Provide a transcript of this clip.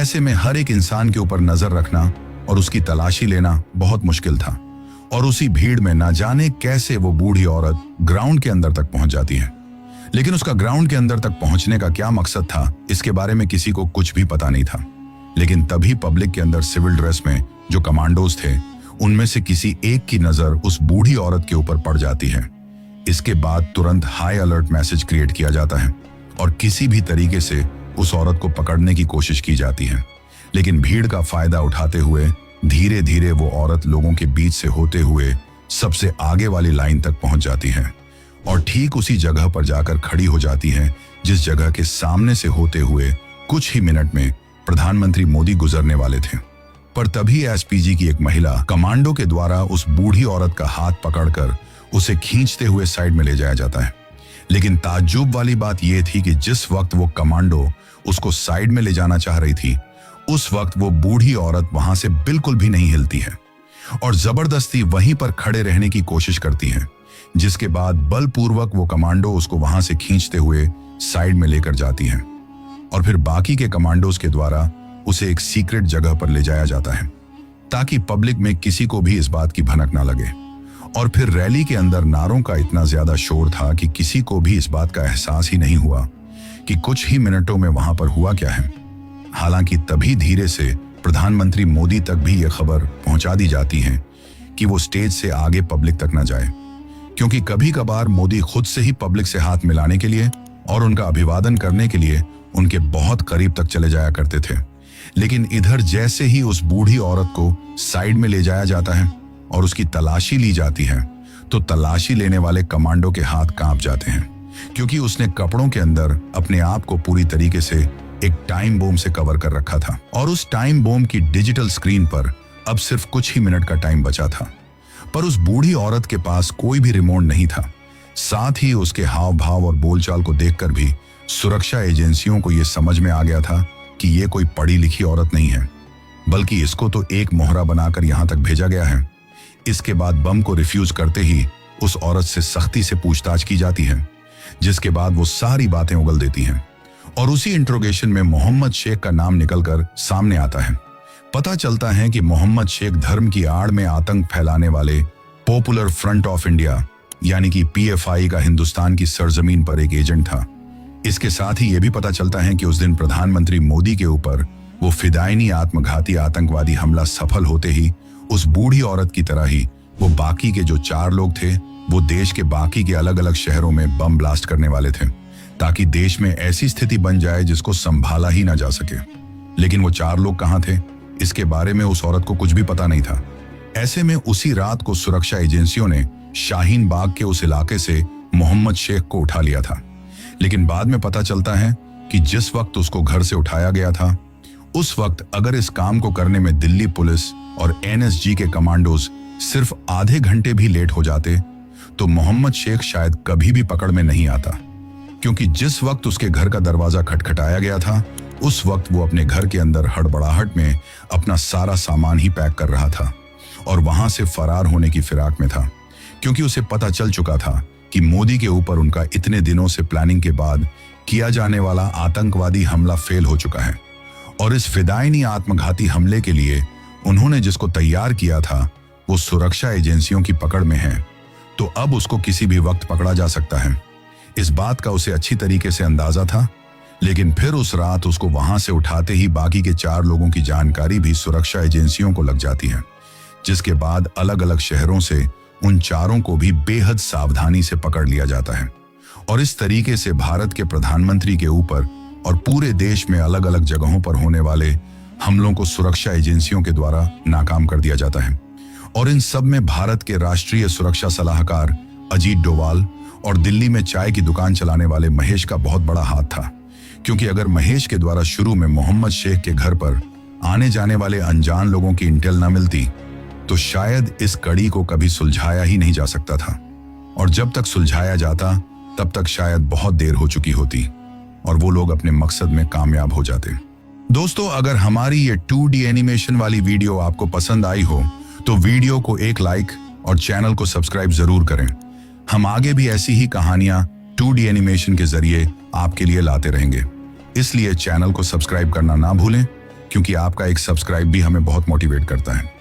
ऐसे में हर एक इंसान के ऊपर नजर रखना और उसकी तलाशी लेना बहुत मुश्किल था। और उसी भीड़ में ना जाने कैसे वो बूढ़ी औरत ग्राउंड के अंदर तक पहुंच जाती है। लेकिन उसका ग्राउंड के अंदर तक पहुंचने का क्या मकसद था, इसके बारे में किसी को कुछ भी पता नहीं था। लेकिन तभी पब्लिक के अंदर सिविल ड्रेस में जो कमांडोज थे, उनमें से किसी एक की नजर उस बूढ़ी औरत के ऊपर पड़ जाती है। इसके बाद तुरंत हाई अलर्ट मैसेज क्रिएट किया जाता है और किसी भी तरीके से उस औरत को पकड़ने की कोशिश की जाती है। लेकिन भीड़ का फायदा उठाते हुए धीरे धीरे वो औरत लोगों के बीच से होते हुए सबसे आगे वाली लाइन तक पहुंच जाती है और ठीक उसी जगह पर जाकर खड़ी हो जाती है जिस जगह के सामने से होते हुए कुछ ही मिनट में प्रधानमंत्री मोदी गुजरने वाले थे। पर तभी एसपीजी की एक महिला कमांडो के द्वारा उस बूढ़ी औरत का हाथ पकड़कर उसे खींचते हुए साइड में ले जाया जाता है। लेकिन ताज्जुब वाली बात यह थी कि जिस वक्त वो कमांडो उसको साइड में ले जाना चाह रही थी, उस वक्त वो बूढ़ी औरत वहां से बिल्कुल भी नहीं हिलती है और जबरदस्ती वहीं पर खड़े रहने की कोशिश करती है, जिसके बाद बलपूर्वक वो कमांडो उसको वहां से खींचते हुए साइड में लेकर जाती है और फिर बाकी के कमांडोज के द्वारा उसे एक सीक्रेट जगह पर ले जाया जाता है ताकि पब्लिक में किसी को भी इस बात की भनक ना लगे। और फिर रैली के अंदर नारों का इतना ज्यादा शोर था कि किसी को भी इस बात का एहसास ही नहीं हुआ कि कुछ ही मिनटों में वहां पर हुआ क्या है। हालांकि तभी धीरे से प्रधानमंत्री मोदी तक भी यह खबर पहुंचा दी जाती है कि वो स्टेज से आगे पब्लिक तक न जाए, क्योंकि कभी कभार मोदी खुद से ही पब्लिक से हाथ मिलाने के लिए और उनका अभिवादन करने के लिए उनके बहुत करीब तक चले जाया करते थे। लेकिन इधर जैसे ही उस बूढ़ी औरत को साइड में ले जाया जाता है और उसकी तलाशी ली जाती है, तो तलाशी लेने वाले कमांडो के हाथ कांप जाते हैं, क्योंकि उसने कपड़ों के अंदर अपने आप को पूरी तरीके से एक टाइम बम से कवर कर रखा था और उस टाइम बम की डिजिटल स्क्रीन पर अब सिर्फ कुछ ही मिनट का टाइम बचा था। पर उस बूढ़ी औरत के पास कोई भी रिमोट नहीं था। साथ ही उसके हाव भाव और बोलचाल को देखकर भी सुरक्षा एजेंसियों को यह समझ में आ गया था कि यह कोई पढ़ी लिखी औरत नहीं है, बल्कि इसको तो एक मोहरा बनाकर यहां तक भेजा गया है। इसके बाद बम को रिफ्यूज करते ही उस औरत से सख्ती से पूछताछ की जाती है, जिसके बाद वो सारी बातें उगल देती हैं और उसी इंट्रोगेशन में मोहम्मद शेख का नाम निकलकर सामने आता है। पता चलता है कि मोहम्मद शेख धर्म की आड़ में आतंक फैलाने वाले पॉपुलर फ्रंट ऑफ इंडिया यानी कि पीएफआई का हिंदुस्तान की सरजमीन पर एक एजेंट था। इसके साथ ही यह भी पता चलता है कि उस दिन प्रधानमंत्री मोदी के ऊपर वो फिदायनी आत्मघाती आतंकवादी हमला सफल होते ही उस बूढ़ी औरत की तरह ही वो बाकी के जो 4 लोग थे, वो देश के बाकी के अलग अलग शहरों में बम ब्लास्ट करने वाले थे, ताकि देश में ऐसी स्थिति बन जाए जिसको संभाला ही ना जा सके। लेकिन वो 4 लोग कहाँ थे, इसके बारे में उस औरत को कुछ भी पता नहीं था। ऐसे में उसी रात को सुरक्षा एजेंसियों ने शाहीन बाग के उस इलाके से मोहम्मद शेख को उठा लिया था। लेकिन बाद में पता चलता है कि जिस वक्त उसको घर से उठाया गया था, उस वक्त अगर इस काम को करने में दिल्ली पुलिस और एनएसजी के कमांडोज सिर्फ आधे घंटे भी लेट हो जाते, तो मोहम्मद शेख शायद कभी भी पकड़ में नहीं आता, क्योंकि जिस वक्त उसके घर का दरवाजा खटखटाया गया था, उस वक्त वो अपने घर के अंदर हड़बड़ाहट में अपना सारा सामान ही पैक कर रहा था और वहां से फरार होने की फिराक में था, क्योंकि उसे पता चल चुका था कि मोदी के ऊपर उनका इतने दिनों से प्लानिंग के बाद किया जाने वाला आतंकवादी हमला फेल हो चुका है और इस फिदायनी आत्मघाती हमले के लिए उन्होंने जिसको तैयार किया था वो सुरक्षा एजेंसियों की पकड़ में है, तो अब उसको किसी भी वक्त पकड़ा जा सकता है। इस बात का उसे अच्छी तरीके से अंदाजा था। लेकिन फिर उस रात उसको वहां से उठाते ही बाकी के 4 लोगों की जानकारी भी सुरक्षा एजेंसियों को लग जाती है, जिसके बाद अलग अलग शहरों से उन 4 को भी बेहद सावधानी से पकड़ लिया जाता है और इस तरीके से भारत के प्रधानमंत्री के ऊपर और पूरे देश में अलग अलग जगहों पर होने वाले हमलों को सुरक्षा एजेंसियों के द्वारा नाकाम कर दिया जाता है। और इन सब में भारत के राष्ट्रीय सुरक्षा सलाहकार अजीत डोवाल और दिल्ली में चाय की दुकान चलाने वाले महेश का बहुत बड़ा हाथ था, क्योंकि अगर महेश के द्वारा शुरू में मोहम्मद शेख के घर पर आने जाने वाले अनजान लोगों की इंटेल न मिलती, तो शायद इस कड़ी को कभी सुलझाया ही नहीं जा सकता था, और जब तक सुलझाया जाता तब तक शायद बहुत देर हो चुकी होती और वो लोग अपने मकसद में कामयाब हो जाते। दोस्तों, अगर हमारी ये 2D एनिमेशन वाली वीडियो आपको पसंद आई हो तो वीडियो को एक लाइक और चैनल को सब्सक्राइब जरूर करें। हम आगे भी ऐसी ही कहानियां 2D एनिमेशन के जरिए आपके लिए लाते रहेंगे, इसलिए चैनल को सब्सक्राइब करना ना भूलें क्योंकि आपका एक सब्सक्राइब भी हमें बहुत मोटिवेट करता है।